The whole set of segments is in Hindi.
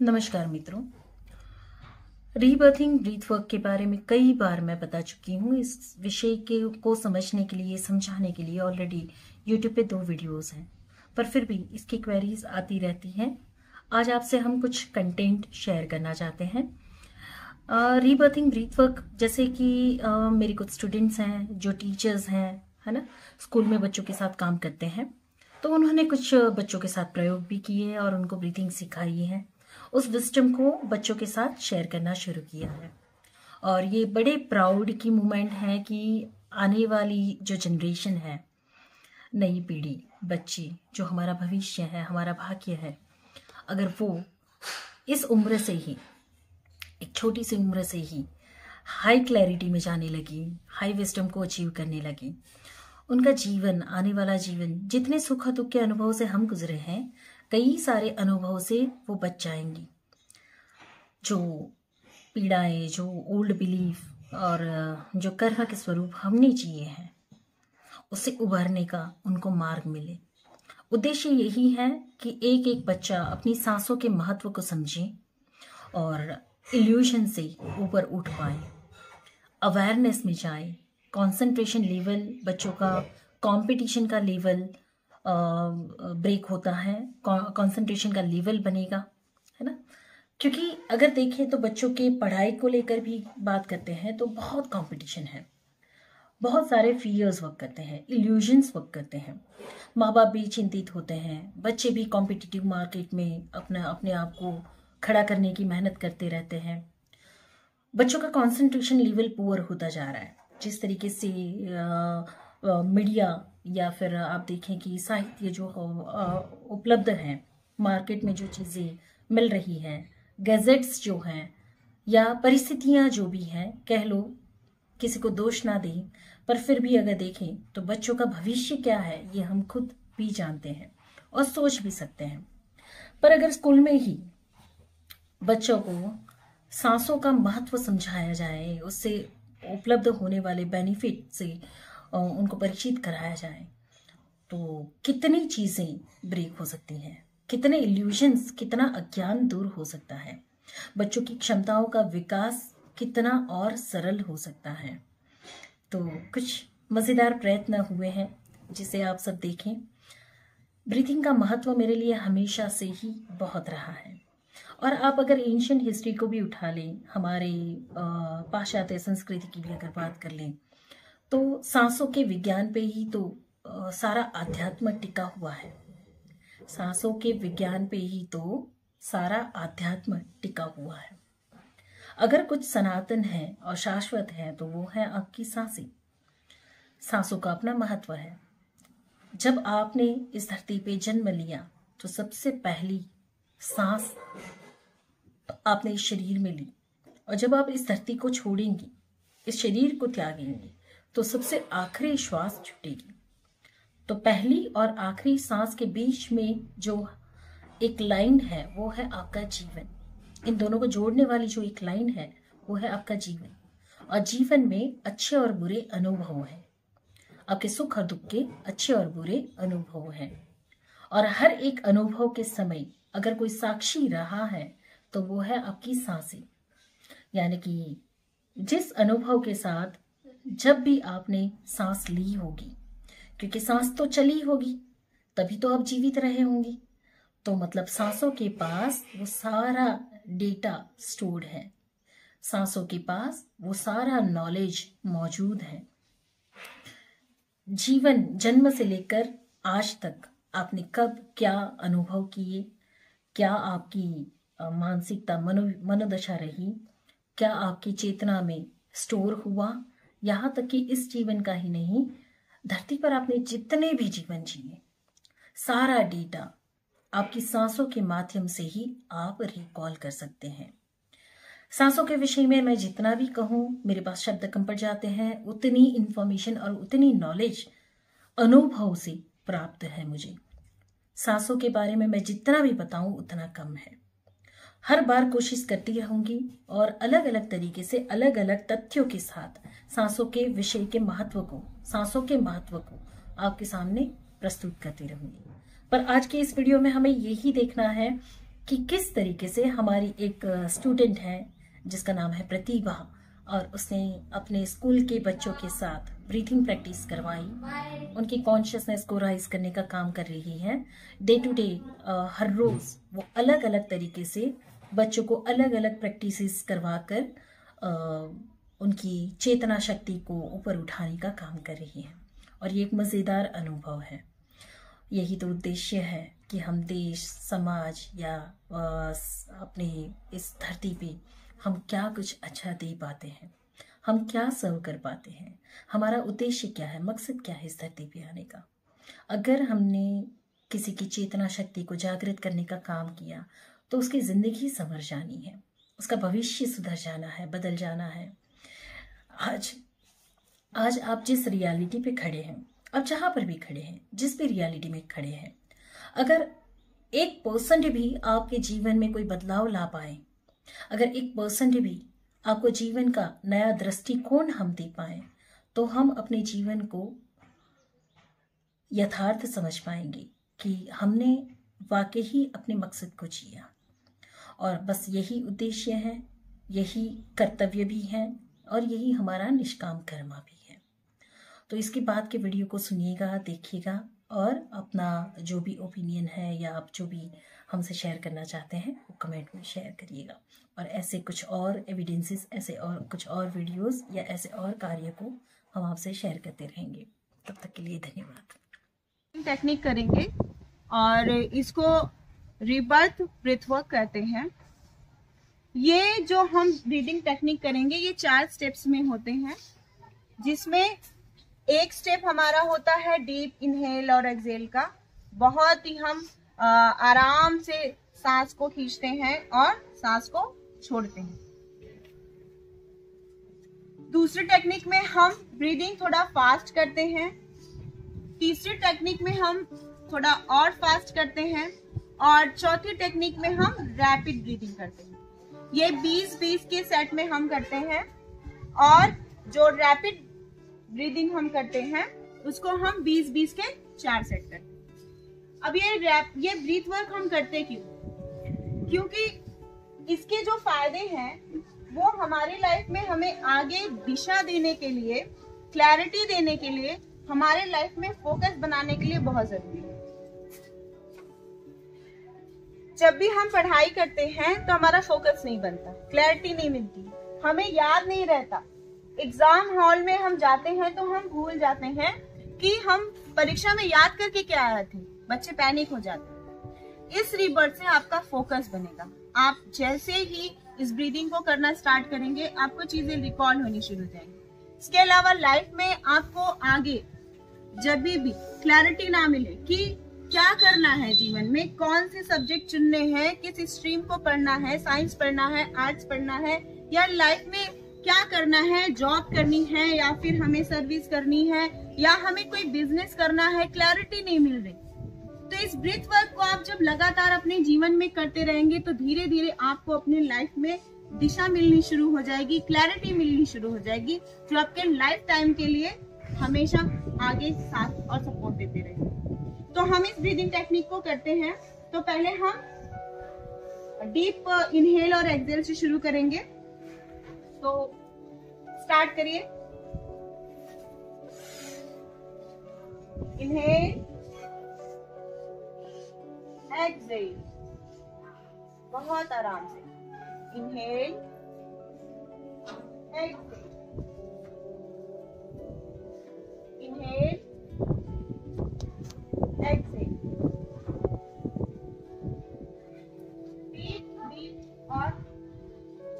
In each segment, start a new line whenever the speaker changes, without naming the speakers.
नमस्कार मित्रों, रीबर्थिंग ब्रीथ वर्क के बारे में कई बार मैं बता चुकी हूँ। इस विषय को समझने के लिए, समझाने के लिए ऑलरेडी YouTube पे 2 वीडियोस हैं, पर फिर भी इसकी क्वेरीज आती रहती हैं। आज आपसे हम कुछ कंटेंट शेयर करना चाहते हैं। रीबर्थिंग ब्रीथ वर्क, जैसे कि मेरे कुछ स्टूडेंट्स हैं जो टीचर्स हैं, है ना, स्कूल में बच्चों के साथ काम करते हैं, तो उन्होंने कुछ बच्चों के साथ प्रयोग भी किए और उनको ब्रीथिंग सिखाई है। उस विजडम को बच्चों के साथ शेयर करना शुरू किया है और ये बड़े प्राउड की मोमेंट है कि आने वाली जो जनरेशन है, नई पीढ़ी, बच्ची, जो हमारा भविष्य है, हमारा भाग्य है, अगर वो इस उम्र से ही, एक छोटी सी उम्र से ही हाई क्लैरिटी में जाने लगी, हाई विजडम को अचीव करने लगी, उनका जीवन, आने वाला जीवन, जितने सुख दुख के अनुभव से हम गुजरे हैं, कई सारे अनुभव से वो बच जाएंगी। जो पीड़ाएं, जो ओल्ड बिलीफ और जो कर्म के स्वरूप हमने जिए हैं, उससे उभरने का उनको मार्ग मिले। उद्देश्य यही है कि एक एक बच्चा अपनी सांसों के महत्व को समझे और इल्यूशन से ऊपर उठ पाए, अवेयरनेस में जाए, कंसंट्रेशन लेवल बच्चों का, कंपटीशन का लेवल ब्रेक होता है, कंसंट्रेशन का लेवल बनेगा, है ना। क्योंकि अगर देखें तो बच्चों के पढ़ाई को लेकर भी बात करते हैं तो बहुत कंपटीशन है, बहुत सारे फियर्स वर्क करते हैं, इल्यूजन्स वर्क करते हैं, माँ बाप भी चिंतित होते हैं, बच्चे भी कॉम्पिटिटिव मार्केट में अपने आप को खड़ा करने की मेहनत करते रहते हैं। बच्चों का कंसंट्रेशन लेवल पुअर होता जा रहा है। जिस तरीके से मीडिया या फिर आप देखें कि साहित्य जो उपलब्ध हैं, मार्केट में जो चीज़ें मिल रही हैं, गैजेट्स जो हैं या परिस्थितियां जो भी हैं, कह लो, किसी को दोष ना दें, पर फिर भी अगर देखें तो बच्चों का भविष्य क्या है ये हम खुद भी जानते हैं और सोच भी सकते हैं। पर अगर स्कूल में ही बच्चों को सांसों का महत्व समझाया जाए, उससे उपलब्ध होने वाले बेनिफिट से उनको परिचित कराया जाए, तो कितनी चीज़ें ब्रेक हो सकती हैं, कितने इल्यूजन्स, कितना अज्ञान दूर हो सकता है, बच्चों की क्षमताओं का विकास कितना और सरल हो सकता है। तो कुछ मज़ेदार प्रयत्न हुए हैं जिसे आप सब देखें। ब्रीथिंग का महत्व मेरे लिए हमेशा से ही बहुत रहा है और आप अगर एंशिएंट हिस्ट्री को भी उठा लें, हमारे पाश्चात्य संस्कृति की भी अगर बात कर लें, तो सांसों के विज्ञान पे ही तो सारा आध्यात्म टिका हुआ है। सांसों के विज्ञान पे ही तो सारा आध्यात्म टिका हुआ है। अगर कुछ सनातन है और शाश्वत है तो वो है आपकी सांसें। सांसों का अपना महत्व है। जब आपने इस धरती पे जन्म लिया तो सबसे पहली सांस आपने इस शरीर में ली, और जब आप इस धरती को छोड़ेंगी, इस शरीर को त्यागेंगी, तो सबसे आखिरी श्वास छूटेगी। तो पहली और आखिरी सांस के बीच में जो एक लाइन है वो है आपका जीवन। इन दोनों को जोड़ने वाली जो एक लाइन है वो है आपका जीवन। और जीवन में अच्छे और बुरे अनुभव हैं, आपके सुख और दुख के अच्छे और बुरे अनुभव हैं। और हर एक अनुभव के समय अगर कोई साक्षी रहा है तो वो है आपकी सांसें। यानी कि जिस अनुभव के साथ जब भी आपने सांस ली होगी, क्योंकि सांस तो चली होगी तभी तो आप जीवित रहे होंगे, तो मतलब सांसों के पास वो सारा डेटा स्टोर्ड है, सांसों के पास वो सारा नॉलेज मौजूद है। जीवन, जन्म से लेकर आज तक आपने कब क्या अनुभव किए, क्या आपकी मानसिकता, मनोदशा रही, क्या आपकी चेतना में स्टोर हुआ, यहाँ तक कि इस जीवन का ही नहीं, धरती पर आपने जितने भी जीवन जिए, सारा डेटा आपकी सांसों के माध्यम से ही आप रिकॉल कर सकते हैं। सांसों के विषय में मैं जितना भी कहूँ, मेरे पास शब्द कम पड़ जाते हैं। उतनी इंफॉर्मेशन और उतनी नॉलेज अनुभव से प्राप्त है मुझे। सांसों के बारे में मैं जितना भी बताऊं उतना कम है। हर बार कोशिश करती रहूंगी और अलग अलग तरीके से, अलग अलग तथ्यों के साथ सांसों के विषय के महत्व को, सांसों के महत्व को आपके सामने प्रस्तुत करती रहूंगी। पर आज के इस वीडियो में हमें यही देखना है कि किस तरीके से हमारी एक स्टूडेंट है जिसका नाम है प्रतिभा, और उसने अपने स्कूल के बच्चों के साथ ब्रीथिंग प्रैक्टिस करवाई, उनकी कॉन्शियसनेस को राइज करने का काम कर रही है। डे टू डे हर रोज वो अलग अलग तरीके से बच्चों को अलग अलग प्रैक्टिसेस करवाकर उनकी चेतना शक्ति को ऊपर उठाने का काम कर रही है, और ये एक मज़ेदार अनुभव है। यही तो उद्देश्य है कि हम देश, समाज या अपने इस धरती पे हम क्या कुछ अच्छा दे पाते हैं, हम क्या सर्व कर पाते हैं, हमारा उद्देश्य क्या है, मकसद क्या है इस धरती पे आने का। अगर हमने किसी की चेतना शक्ति को जागृत करने का काम किया तो उसकी ज़िंदगी संवर जानी है, उसका भविष्य सुधर जाना है, बदल जाना है। आज आप जिस रियलिटी पे खड़े हैं, आप जहाँ पर भी खड़े हैं, जिस भी रियलिटी में खड़े हैं, अगर 1% भी आपके जीवन में कोई बदलाव ला पाए, अगर 1% भी आपको जीवन का नया दृष्टिकोण हम दे पाए, तो हम अपने जीवन को यथार्थ समझ पाएंगे कि हमने वाकई ही अपने मकसद को जिया। और बस यही उद्देश्य है, यही कर्तव्य भी है, और यही हमारा निष्काम कर्म भी है। तो इसके बाद के वीडियो को सुनिएगा, देखिएगा, और अपना जो भी ओपिनियन है या आप जो भी हमसे शेयर करना चाहते हैं वो कमेंट में शेयर करिएगा। और ऐसे कुछ और एविडेंसेस, ऐसे और कुछ और वीडियोस या ऐसे और कार्य को हम आपसे शेयर करते रहेंगे। तब तक के लिए धन्यवाद।
टेक्निक करेंगे और इसको रीबर्थ ब्रीथ वर्क कहते हैं। ये जो हम ब्रीदिंग टेक्निक करेंगे ये 4 स्टेप्स में होते हैं, जिसमें एक स्टेप हमारा होता है डीप इनहेल और एक्सहेल का। बहुत ही हम आराम से सांस को खींचते हैं और सांस को छोड़ते हैं। दूसरी टेक्निक में हम ब्रीदिंग थोड़ा फास्ट करते हैं। तीसरी टेक्निक में हम थोड़ा और फास्ट करते हैं, और चौथी टेक्निक में हम रैपिड ब्रीदिंग करते हैं। ये 20-20 के सेट में हम करते हैं, और जो रैपिड ब्रीदिंग हम करते हैं उसको हम 20-20 के 4 सेट करते हैं। अब ये ब्रीथ वर्क हम करते क्यों? क्योंकि इसके जो फायदे हैं वो हमारी लाइफ में हमें आगे दिशा देने के लिए, क्लैरिटी देने के लिए, हमारे लाइफ में फोकस बनाने के लिए बहुत जरूरी है। जब भी हम पढ़ाई करते हैं तो हमारा फोकस नहीं बनता, क्लैरिटी नहीं मिलती, हमें याद नहीं रहता। एग्जाम हॉल में हम जाते हैं तो हम भूल जाते हैं कि हम परीक्षा में याद करके क्या आए थे, बच्चे पैनिक हो जाते हैं। इस रीबर्थ से आपका फोकस बनेगा। आप जैसे ही इस ब्रीदिंग को करना स्टार्ट करेंगे आपको चीजें रिकॉल होनी शुरू हो जाएंगी। इसके अलावा लाइफ में आपको आगे जब भी क्लैरिटी ना मिले कि क्या करना है जीवन में, कौन से सब्जेक्ट चुनने हैं, किस स्ट्रीम को पढ़ना है, साइंस पढ़ना है, आर्ट्स पढ़ना है, या लाइफ में क्या करना है, जॉब करनी है या फिर हमें सर्विस करनी है या हमें कोई बिजनेस करना है, क्लैरिटी नहीं मिल रही। तो इस ब्रीथ वर्क को आप जब लगातार अपने जीवन में करते रहेंगे तो धीरे धीरे आपको अपने लाइफ में दिशा मिलनी शुरू हो जाएगी, क्लैरिटी मिलनी शुरू हो जाएगी, जो आपके लाइफ टाइम के लिए हमेशा आगे साथ और सपोर्ट देते रहेंगे। तो हम इस ब्रीदिंग टेक्निक को करते हैं। तो पहले हम डीप इनहेल और एक्सहेल से शुरू करेंगे। तो स्टार्ट करिए। इनहेल, एक्सहेल, बहुत आराम से। Inhale, exhale, inhale, exhale. Deep और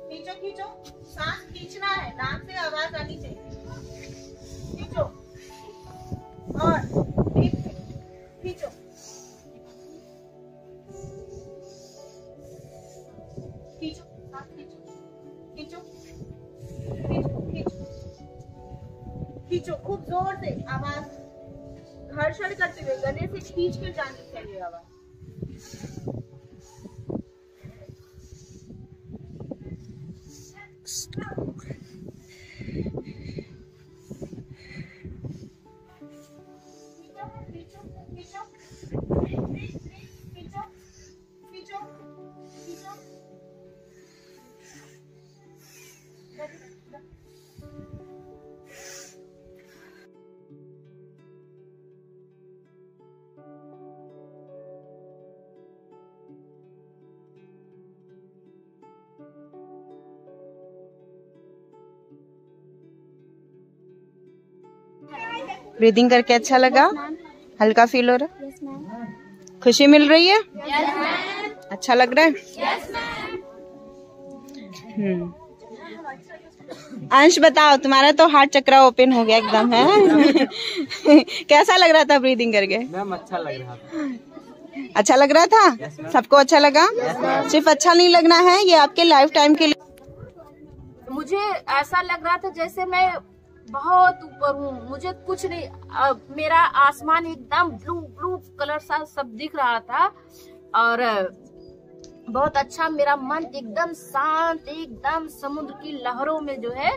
खींचो खींचो, सांस खींचना है, नाक से आवाज आनी चाहिए। खींचो और डीप खींचो, खींचो, सांस खींचो, खींचो, खींचो, खींचो, खींचो, खूब जोर से आवाज, घर्षण करते हुए गले से खींच कर जानी चाहिए आवाज। खींचो, खींचो, खींचो। ब्रीदिंग करके अच्छा लगा? हल्का फील हो रहा है? खुशी मिल रही है? अच्छा लग रहा है? अंश बताओ, तुम्हारा तो हार्ट चक्रा ओपन हो गया एकदम है। कैसा लग रहा था ब्रीदिंग करके?
मैम अच्छा लग रहा था।
अच्छा लग रहा था? सबको अच्छा लगा? सिर्फ अच्छा नहीं लगना है, ये आपके लाइफ टाइम के लिए।
मुझे ऐसा लग रहा था जैसे मैं बहुत ऊपर हूँ, मुझे कुछ नहीं, मेरा आसमान एकदम ब्लू ब्लू कलर सा सब दिख रहा था और बहुत अच्छा, मेरा मन एकदम शांत, एकदम समुद्र की लहरों में जो है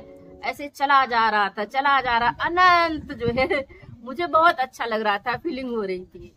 ऐसे चला जा रहा था, अनंत जो है। मुझे बहुत अच्छा लग रहा था, फीलिंग हो रही थी।